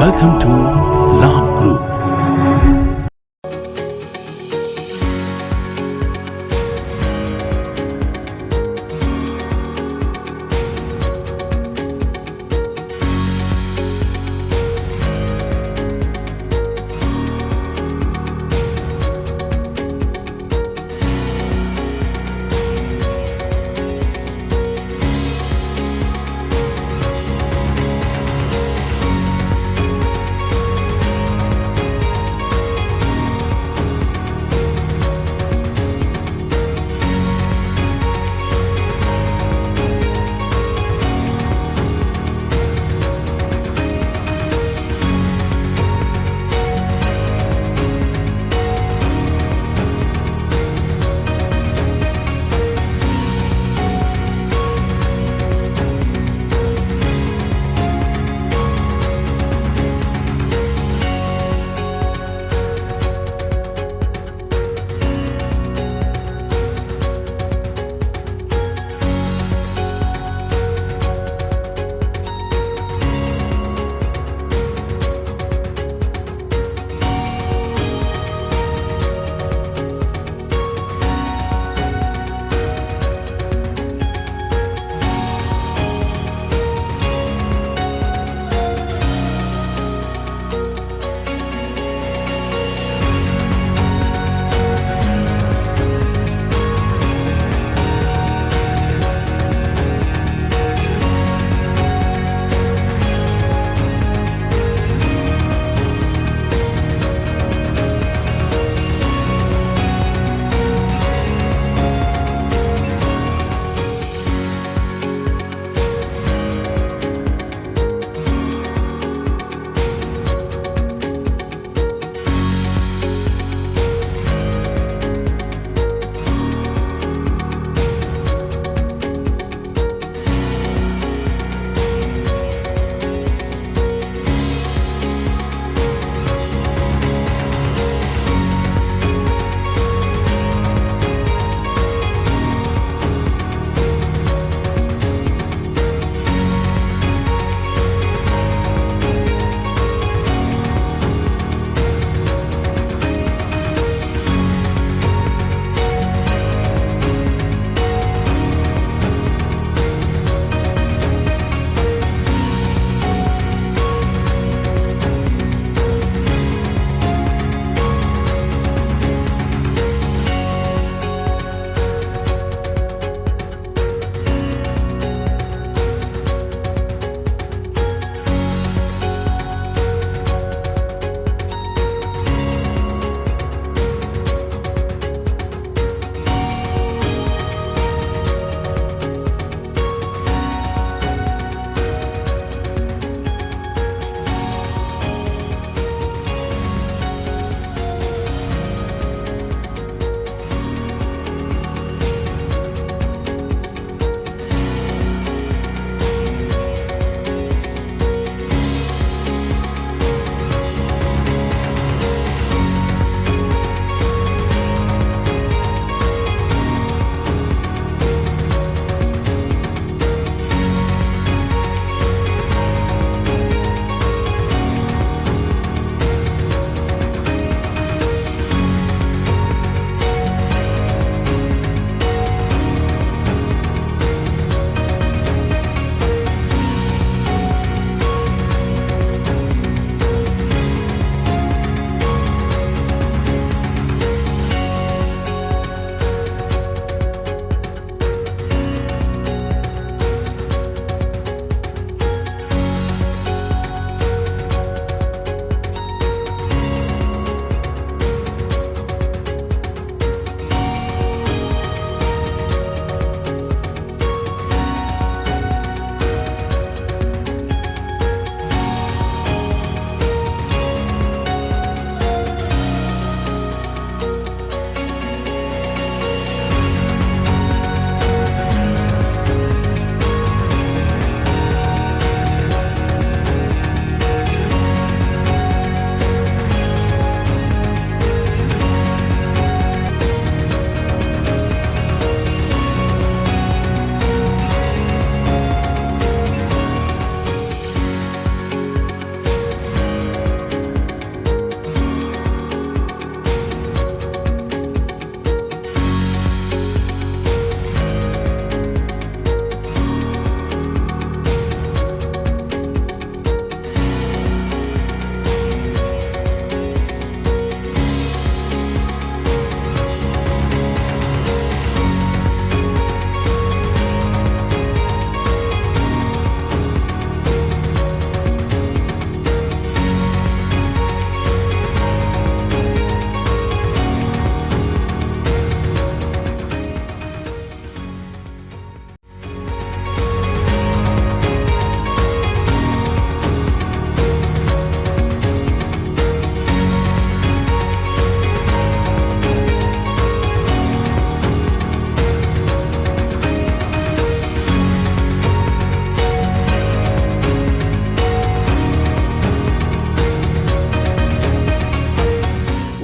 Welcome to Labh Group.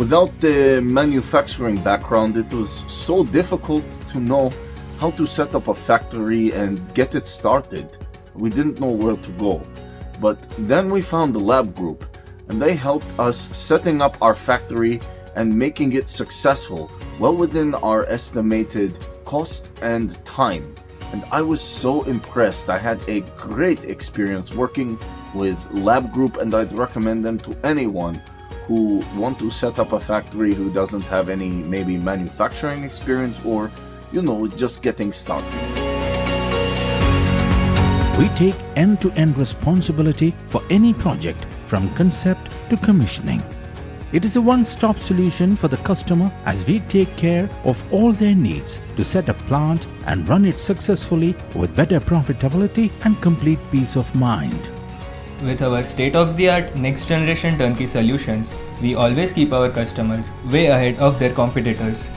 Without the manufacturing background, it was so difficult to know how to set up a factory and get it started. We didn't know where to go. But then we found the Labh Group, and they helped us setting up our factory and making it successful, well within our estimated cost and time. And I was so impressed. I had a great experience working with Labh Group, and I'd recommend them to anyone who want to set up a factory who doesn't have any maybe manufacturing experience or, just getting started. We take end-to-end responsibility for any project from concept to commissioning. It is a one-stop solution for the customer as we take care of all their needs to set a plant and run it successfully with better profitability and complete peace of mind. With our state-of-the-art next-generation turnkey solutions, we always keep our customers way ahead of their competitors.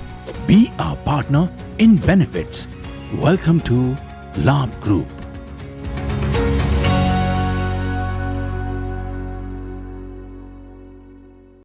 Be our partner in benefits. Welcome to Labh Group.